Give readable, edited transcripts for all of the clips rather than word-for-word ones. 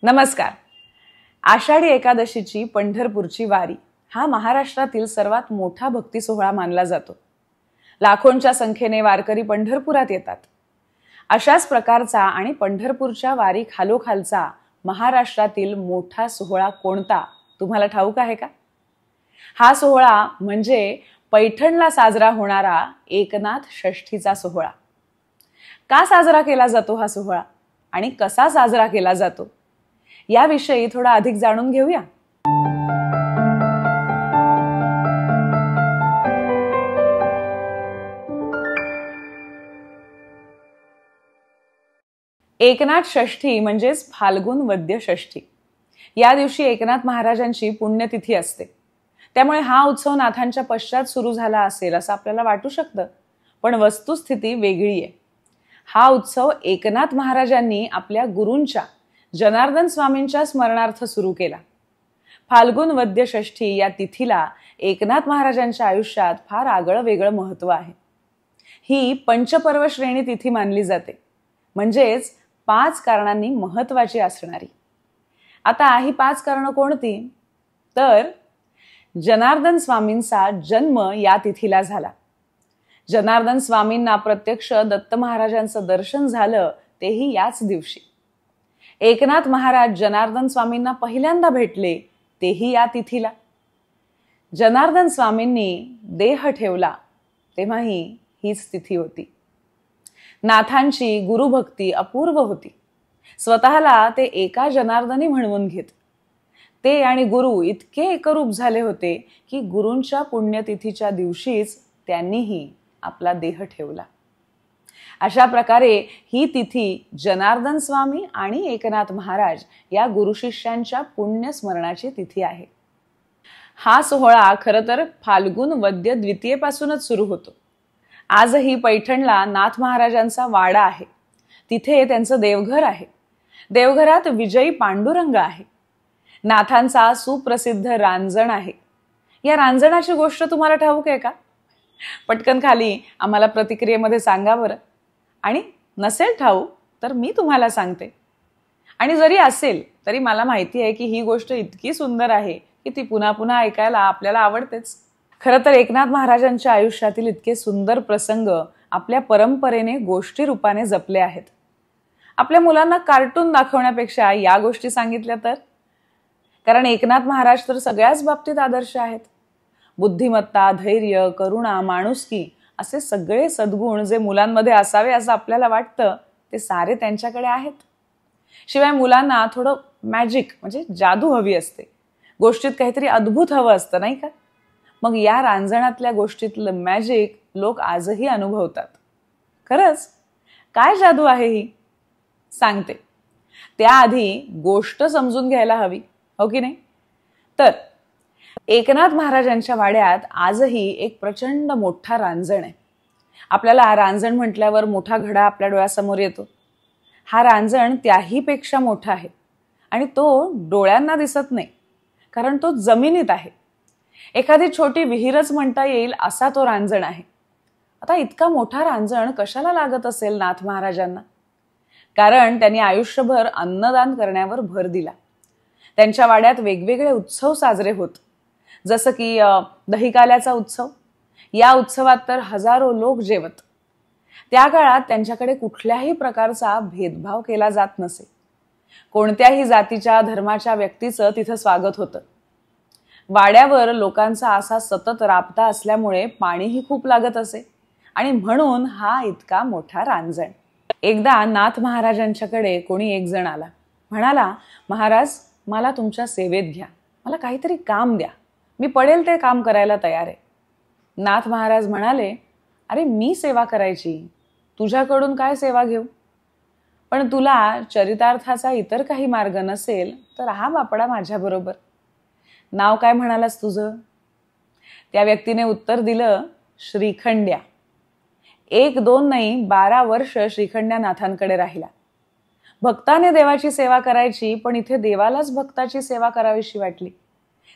नमस्कार. आषाढी एकादशीची पंढरपूरची वारी हा महाराष्ट्रातील सर्वात मोठा भक्ती सोहळा मानला जातो. लाखोंच्या संख्येने वारकरी पंढरपुरात येतात. अशाच प्रकारचा आणि पंढरपूरच्या वारी खालोखालचा महाराष्ट्रातील मोठा सोहळा कोणता तुम्हाला ठाऊक आहे का? हा सोहळा म्हणजे पैठणला साजरा होणारा एकनाथ षष्ठीचा सोहळा. का साजरा केला जातो हा सोहळा आणि कसा साजरा केला जातो याविषयी थोडा अधिक जाणून घेऊया. एकनाथ षष्ठी म्हणजेच फाल्गुन वद्य षष्ठी. या दिवशी एकनाथ महाराजांची पुण्यतिथी असते. त्यामुळे हा उत्सव नाथांच्या पश्चात सुरू झाला असेल असं आपल्याला वाटू शकतं, पण वस्तुस्थिती वेगळी आहे. हा उत्सव एकनाथ महाराजांनी आपल्या गुरूंच्या जनार्दन स्वामींच्या स्मरणार्थ सुरू केला. फाल्गुन वद्य षष्ठी या तिथीला एकनाथ महाराजांच्या आयुष्यात फार आगळं वेगळं महत्व आहे. ही पंचपर्व श्रेणी तिथी मानली जाते, म्हणजेच 5 कारणांनी महत्वाची असणारी. आता ही 5 कारणं कोणती? तर जनार्दन स्वामींचा जन्म या तिथीला झाला. जनार्दन स्वामींना प्रत्यक्ष दत्त महाराजांचं दर्शन झालं तेही याच दिवशी. एकनाथ महाराज जनार्दन स्वामींना पहिल्यांदा भेटले तेही या तिथीला. जनार्दन स्वामींनी देह ठेवला तेव्हाही हीच तिथी होती. नाथांची गुरुभक्ती अपूर्व होती. स्वतःला ते एका जनार्दनी म्हणवून घेत. ते आणि गुरु इतके एकरूप झाले होते की गुरूंच्या पुण्यतिथीच्या दिवशीच त्यांनीही आपला देह ठेवला. अशा प्रकारे ही तिथी जनार्दन स्वामी आणि एकनाथ महाराज या गुरुशिष्यांच्या पुण्यस्मरणाची तिथी आहे. हा सोहळा खरं तर फाल्गुन वद्य द्वितीयेपासूनच सुरू होतो. आजही पैठणला नाथ महाराजांचा वाडा आहे. तिथे त्यांचं देवघर आहे. देवघरात विजयी पांडुरंग आहे. नाथांचा सुप्रसिद्ध रांजण आहे. या रांजणाची गोष्ट तुम्हाला ठाऊक आहे का? पटकन खाली आम्हाला प्रतिक्रियेमध्ये सांगा बरं. आणि नसेल ठाऊक तर मी तुम्हाला सांगते. आणि जरी असेल तरी मला माहिती आहे की ही गोष्ट इतकी सुंदर आहे की ती पुन्हा पुन्हा ऐकायला आपल्याला आवडतेच. खरं तर एकनाथ महाराजांच्या आयुष्यातील इतके सुंदर प्रसंग आपल्या परंपरेने गोष्टी रूपाने जपले आहेत. आपल्या मुलांना कार्टून दाखवण्यापेक्षा या गोष्टी सांगितल्या तर? कारण एकनाथ महाराज तर सगळ्याच बाबतीत आदर्श आहेत. बुद्धिमत्ता, धैर्य, करुणा, माणुसकी असे सगळे सद्गुण जे मुलांमध्ये असावे असं आपल्याला वाटतं ते सारे त्यांच्याकडे आहेत. शिवाय मुलांना थोडं मॅजिक म्हणजे जादू हवी असते. गोष्टीत काहीतरी अद्भुत हवं असतं, नाही का? मग या रांजणातल्या गोष्टीतलं मॅजिक लोक आजही अनुभवतात. खरंच काय जादू आहे ही? सांगते. त्याआधी गोष्ट समजून घ्यायला हवी, हो की नाही? तर एकनाथ महाराजांच्या वाड्यात आजही एक प्रचंड मोठा रांजण आहे. आपल्याला रांजण म्हटल्यावर मोठा घडा आपल्या डोळ्यासमोर येतो. हा रांजण त्याही पेक्षा मोठा आहे आणि तो डोळ्यांना दिसत नाही, कारण तो जमिनीत आहे. एखादी छोटी विहीरच म्हणता येईल असा तो रांजण आहे. आता इतका मोठा रांजण कशाला लागत असेल नाथ महाराजांना? कारण त्यांनी आयुष्यभर अन्नदान करण्यावर भर दिला. त्यांच्या वाड्यात वेगवेगळे उत्सव साजरे होत, जसं की दहीकाल्याचा उत्सव. या उत्सवात तर हजारो लोक जेवत. त्या काळात त्यांच्याकडे कुठल्याही प्रकारचा भेदभाव केला जात नसे. कोणत्याही जातीच्या धर्माच्या व्यक्तीचं तिथं स्वागत होतं. वाड्यावर लोकांचा असा सतत राबता असल्यामुळे पाणीही खूप लागत असे आणि म्हणून हा इतका मोठा रांजण. एकदा नाथ महाराजांच्याकडे कोणी एक जण आला. म्हणाला, महाराज मला तुमच्या सेवेत घ्या, मला काहीतरी काम द्या, मी पडेल ते काम करायला तयार आहे. नाथ महाराज म्हणाले, अरे मी सेवा करायची, तुझ्याकडून काय सेवा घेऊ? पण तुला चरितार्थाचा इतर काही मार्ग नसेल तर हा बापडा माझ्याबरोबर. नाव काय म्हणालास तुझं? त्या व्यक्तीने उत्तर दिलं, श्रीखंड्या. 1-2 नाही 12 वर्ष श्रीखंड्या नाथांकडे राहिला. भक्ताने देवाची सेवा करायची, पण इथे देवालाच भक्ताची सेवा करावीशी वाटली.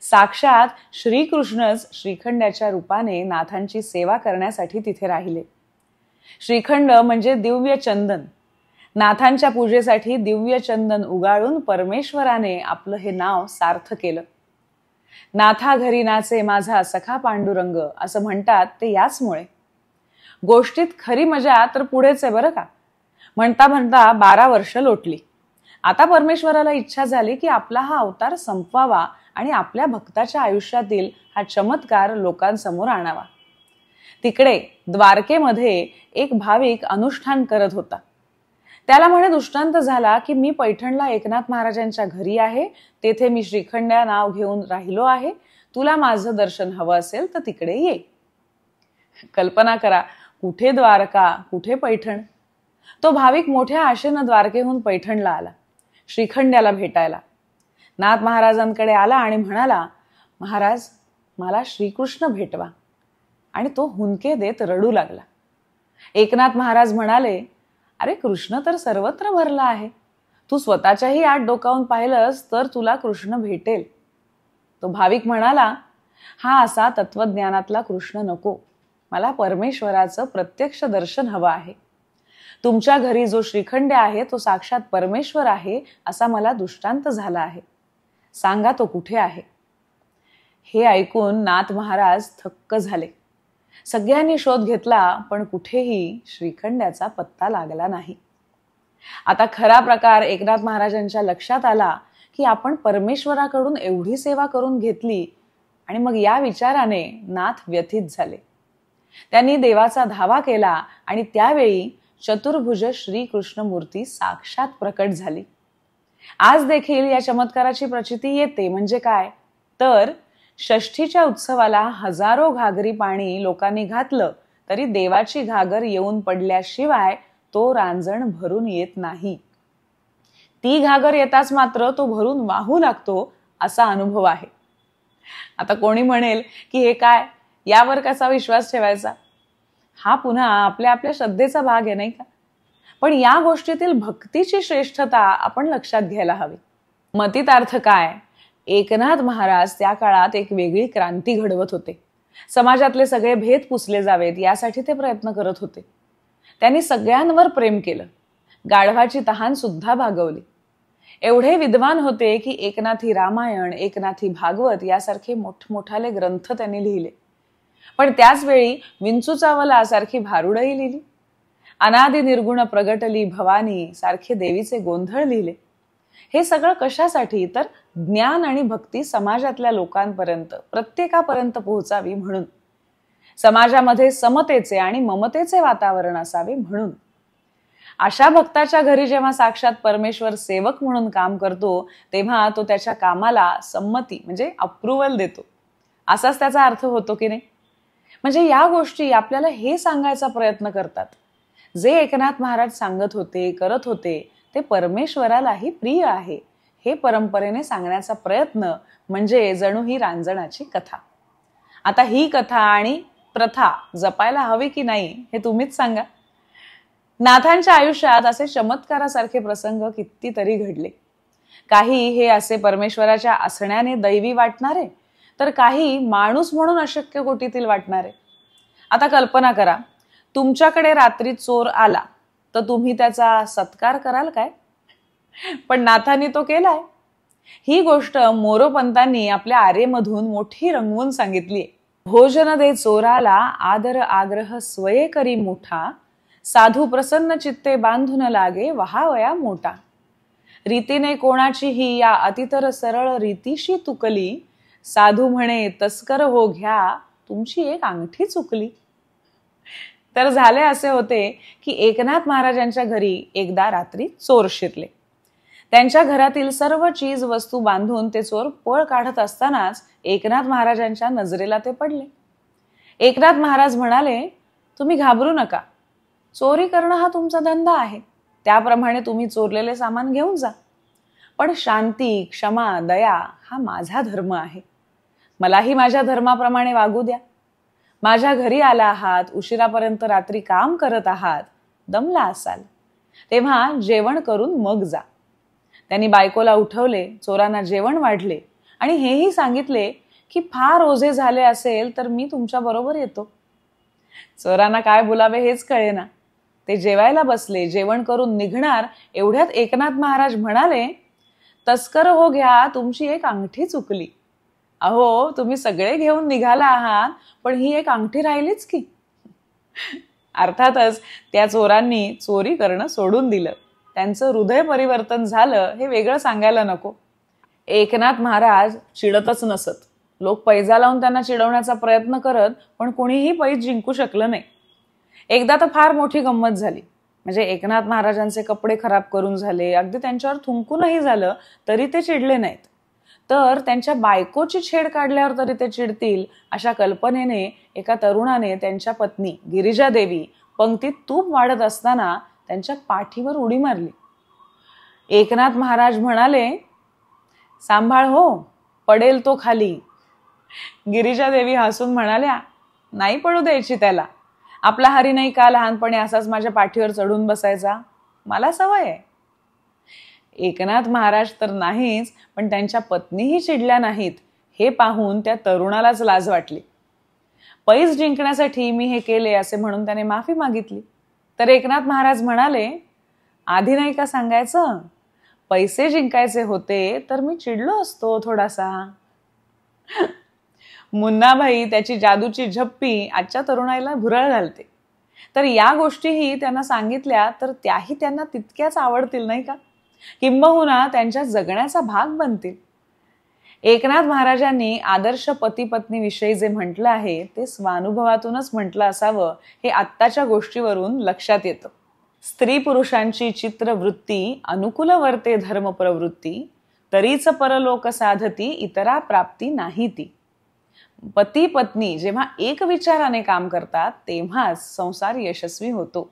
साक्षात श्रीकृष्णच श्रीखंड्याच्या रूपाने नाथांची सेवा करण्यासाठी तिथे राहिले. श्रीखंड म्हणजे दिव्य चंदन. नाथांच्या पूजेसाठी दिव्य चंदन उगाळून परमेश्वराने आपलं हे नाव सार्थ केलं. नाथा घरी नाचे माझा सखा पांडुरंग असं म्हणतात ते याचमुळे. गोष्टीत खरी मजा तर पुढेच आहे बरं का. म्हणता म्हणता 12 वर्ष लोटली. आता परमेश्वराला इच्छा झाली की आपला हा अवतार संपवावा आणि आपल्या भक्ताच्या आयुष्यातील हा चमत्कार लोकांसमोर आणावा. तिकडे द्वारकेमध्ये एक भाविक अनुष्ठान करत होता. त्याला म्हणे दृष्टांत झाला की मी पैठणला एकनाथ महाराजांच्या घरी आहे, तेथे मी श्रीखंड्या नाव घेऊन राहिलो आहे, तुला माझं दर्शन हवं असेल तर तिकडे ये. कल्पना करा, कुठे द्वारका कुठे पैठण. तो भाविक मोठ्या आशेनं द्वारकेहून पैठणला आला श्रीखंड्याला भेटायला. नाथ महाराजांकडे आला आणि म्हणाला, महाराज मला श्रीकृष्ण भेटवा. आणि तो हुंदके देत रडू लागला. एकनाथ महाराज म्हणाले, अरे कृष्ण तर सर्वत्र भरला आहे, तू स्वतःच्याही आत डोकावून पाहिलंस तर तुला कृष्ण भेटेल. तो भाविक म्हणाला, हा असा तत्वज्ञानातला कृष्ण नको, मला परमेश्वराचं प्रत्यक्ष दर्शन हवं आहे. तुमच्या घरी जो श्रीखंड आहे तो साक्षात परमेश्वर आहे असा मला दृष्टांत झाला आहे, सांगा तो कुठे आहे. हे ऐकून नाथ महाराज थक्क झाले. सगळ्यांनी शोध घेतला पण कुठेही श्रीखंड्याचा पत्ता लागला नाही. आता खरा प्रकार एकनाथ महाराजांच्या लक्षात आला की आपण परमेश्वराकडून एवढी सेवा करून घेतली आणि मग या विचाराने नाथ व्यथित झाले. त्यांनी देवाचा धावा केला आणि त्यावेळी चतुर्भुज श्रीकृष्ण मूर्ती साक्षात प्रकट झाली. आज देखील या चमत्काराची प्रचिती येते. म्हणजे काय तर षष्ठीच्या उत्सवाला हजारो घागरी पाणी लोकांनी घातलं तरी देवाची घागर येऊन पडल्याशिवाय तो रांजण भरून येत नाही. ती घागर येताच मात्र तो भरून वाहू लागतो असा अनुभव आहे. आता कोणी म्हणेल की हे काय, यावर कसा विश्वास ठेवायचा. हा पुन्हा आपल्या आपल्या श्रद्धेचा भाग आहे नाही का. पण या गोष्टीतील भक्तीची श्रेष्ठता आपण लक्षात घ्यायला हवी. मतितार्थ काय, एकनाथ महाराज त्या काळात एक वेगळी क्रांती घडवत होते. समाजातले सगळे भेद पुसले जावेत यासाठी ते प्रयत्न करत होते. त्यांनी सगळ्यांवर प्रेम केलं, गाढवाची तहान सुद्धा भागवली. एवढे विद्वान होते की एकनाथी रामायण, एकनाथी भागवत यासारखे मोठमोठाले ग्रंथ त्यांनी लिहिले. पण त्याच वेळी विंचू चावला सारखी भारुडही लिहिली. अनादि निर्गुण प्रगटली भवानी सारखे देवीचे गोंधळ लिहिले. हे सगळं कशासाठी तर ज्ञान आणि भक्ती समाजातल्या लोकांपर्यंत प्रत्येकापर्यंत पोहोचावी म्हणून. समाजामध्ये समतेचे आणि ममतेचे वातावरण असावे म्हणून. अशा भक्ताच्या घरी जेव्हा साक्षात परमेश्वर सेवक म्हणून काम करतो तेव्हा तो त्याच्या कामाला संमती म्हणजे अप्रुव्हल देतो, असाच त्याचा अर्थ होतो की नाही. म्हणजे या गोष्टी आपल्याला हे सांगायचा प्रयत्न करतात, जे एकनाथ महाराज सांगत होते करत होते ते परमेश्वरालाही प्रिय आहे हे परंपरेने सांगण्याचा प्रयत्न म्हणजे जणू ही रांजणाची कथा. आता ही कथा आणि प्रथा जपायला हवी की नाही हे तुम्हीच सांगा. नाथांच्या आयुष्यात असे चमत्कारासारखे प्रसंग कितीतरी घडले. काही हे असे परमेश्वराच्या असण्याने दैवी वाटणारे, तर काही माणूस म्हणून अशक्य कोटीतील वाटणारे. आता कल्पना करा, तुमच्याकडे रात्री चोर आला तर तुम्ही त्याचा सत्कार कराल काय? पण नाथांनी तो केलाय. ही गोष्ट मोरोपंतांनी आपल्या आरेमधून मोठी रंगवून सांगितली. भोजन दे चोराला आदर आग्रह स्वये करी मोठा, साधू प्रसन्न चित्ते बांधून लागे वहावया मोठा. रीतीने कोणाची ही या अतितर सरळ रीतीशी तुकली, साधू म्हणे तस्कर हो घ्या तुमची एक अंगठी चुकली. तर झाले असे होते की एकनाथ महाराजांच्या घरी एकदा रात्री चोर शिरले. त्यांच्या घरातील सर्व चीज वस्तू बांधून ते चोर पळ काढत असतानाच एकनाथ महाराजांच्या नजरेला ते पडले. एकनाथ महाराज म्हणाले, तुम्ही घाबरू नका, चोरी करणं हा तुमचा धंदा आहे, त्याप्रमाणे तुम्ही चोरलेले सामान घेऊन जा. पण शांती, क्षमा, दया हा माझा धर्म आहे. मलाही माझ्या धर्माप्रमाणे वागू द्या. माझ्या घरी आला आहात, उशिरापर्यंत रात्री काम करत आहात, दमला असाल तेव्हा जेवण करून मग जा. त्यांनी बायकोला उठवले, चोरांना जेवण वाढले आणि हेही सांगितले की फार ओझे झाले असेल तर मी तुमच्या बरोबर येतो. चोरांना काय बोलावे हेच कळेना. ते जेवायला बसले. जेवण करून निघणार एवढ्यात एकनाथ महाराज म्हणाले, तस्कर हो घ्या, तुमची एक अंगठी चुकली. अहो, तुम्ही सगळे घेऊन निघाला आहात, पण ही एक अंगठी राहिलीच की. अर्थातच त्या चोरांनी चोरी करणं सोडून दिलं. त्यांचं हृदय परिवर्तन झालं हे वेगळं सांगायला नको. एकनाथ महाराज चिडतच नसत. लोक पैजा लावून त्यांना चिडवण्याचा प्रयत्न करत, पण कुणीही पैज जिंकू शकलं नाही. एकदा तर फार मोठी गंमत झाली. म्हणजे एकनाथ महाराजांचे कपडे खराब करून झाले, अगदी त्यांच्यावर थुंकूनही झालं तरी ते चिडले नाहीत. तर त्यांच्या बायकोची छेड काढल्यावर तरी ते चिडतील अशा कल्पनेने एका तरुणाने त्यांच्या पत्नी गिरिजा देवी पंक्तीत तूप वाढत असताना त्यांच्या पाठीवर उडी मारली. एकनाथ महाराज म्हणाले, सांभाळ हो, पडेल तो खाली. गिरिजा देवी हसून म्हणाल्या, नाही पडू द्यायची त्याला. आपला हरी नाही का लहानपणी असाच माझ्या पाठीवर चढून बसायचा, मला सवय आहे. एकनाथ महाराज तर नाहीच, पण त्यांच्या पत्नीही चिडल्या नाहीत हे पाहून त्या तरुणालाच लाज वाटली. पैज जिंकण्यासाठी मी हे केले असे म्हणून त्याने माफी मागितली. तर एकनाथ महाराज म्हणाले, आधी नाही का सांगायचं, पैसे जिंकायचे होते तर मी चिडलो असतो थोडासा. मुन्नाभाई त्याची जादूची झप्पी आजच्या तरुणाईला भुरळ घालते. तर या गोष्टीही त्यांना सांगितल्या तर त्याही त्यांना तितक्याच आवडतील नाही का, किंबहुना त्यांच्या जगण्याचा भाग बनतील. एकनाथ महाराजांनी आदर्श पती पत्नी विषयी जे म्हटलं आहे ते स्वानुभवातूनच म्हटलं असावं हे आत्ताच्या गोष्टीवरून लक्षात येतं. स्त्री पुरुषांची चित्रवृत्ती अनुकूल वर्ते धर्म प्रवृत्ती, तरीच परलोक साधती इतरा प्राप्ती नाही ती. पती पत्नी जेव्हा एक विचाराने काम करतात तेव्हाच संसार यशस्वी होतो.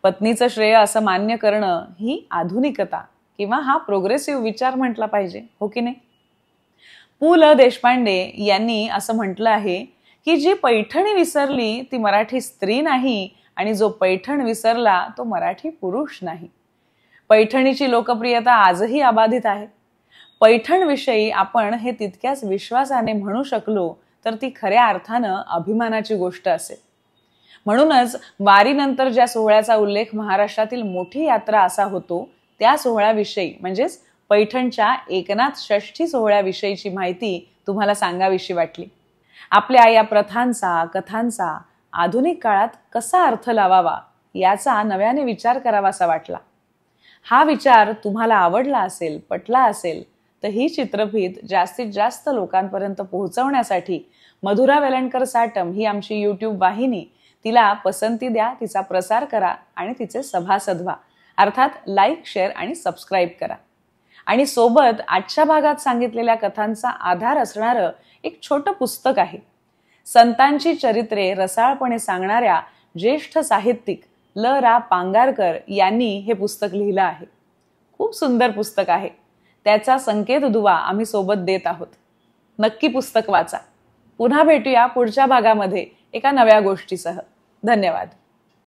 पत्नीचं श्रेय असं मान्य करणं ही आधुनिकता किंवा हा प्रोग्रेसिव्ह विचार म्हटला पाहिजे, हो की नाही. पु ल देशपांडे यांनी असं म्हटलं आहे की जी पैठणी विसरली ती मराठी स्त्री नाही आणि जो पैठण विसरला तो मराठी पुरुष नाही. पैठणीची लोकप्रियता आजही अबाधित आहे. पैठण विषयी आपण हे तितक्याच विश्वासाने म्हणू शकलो तर ती खऱ्या अर्थानं अभिमानाची गोष्ट असेल. म्हणूनच वारीनंतर ज्या सोहळ्याचा उल्लेख महाराष्ट्रातील मोठी यात्रा असा होतो त्या सोहळ्याविषयी म्हणजेच पैठणच्या एकनाथ षष्ठी सोहळ्याविषयीची माहिती तुम्हाला सांगावीशी वाटली. आपल्या या प्रथांचा कथांचा आधुनिक काळात कसा अर्थ लावावा याचा नव्याने विचार करावासा वाटला. हा विचार तुम्हाला आवडला असेल, पटला असेल तर ही चित्रफीत जास्तीत जास्त लोकांपर्यंत पोहोचवण्यासाठी मधुरा वेलणकर साटम ही आमची YouTube वाहिनी, तिला पसंती द्या, तिचा प्रसार करा आणि तिचे सभासद व्हा. अर्थात लाईक, शेअर आणि सबस्क्राईब करा. आणि सोबत आजच्या भागात सांगितलेल्या कथांचा आधार असणारं एक छोटं पुस्तक आहे. संतांची चरित्रे रसाळपणे सांगणाऱ्या ज्येष्ठ साहित्यिक ल रा पांगारकर यांनी हे पुस्तक लिहिलं आहे. खूप सुंदर पुस्तक आहे. त्याचा संकेत दुवा आम्ही सोबत देत आहोत. नक्की पुस्तक वाचा. पुन्हा भेटूया पुढच्या भागामध्ये एका नव्या गोष्टीसह. धन्यवाद.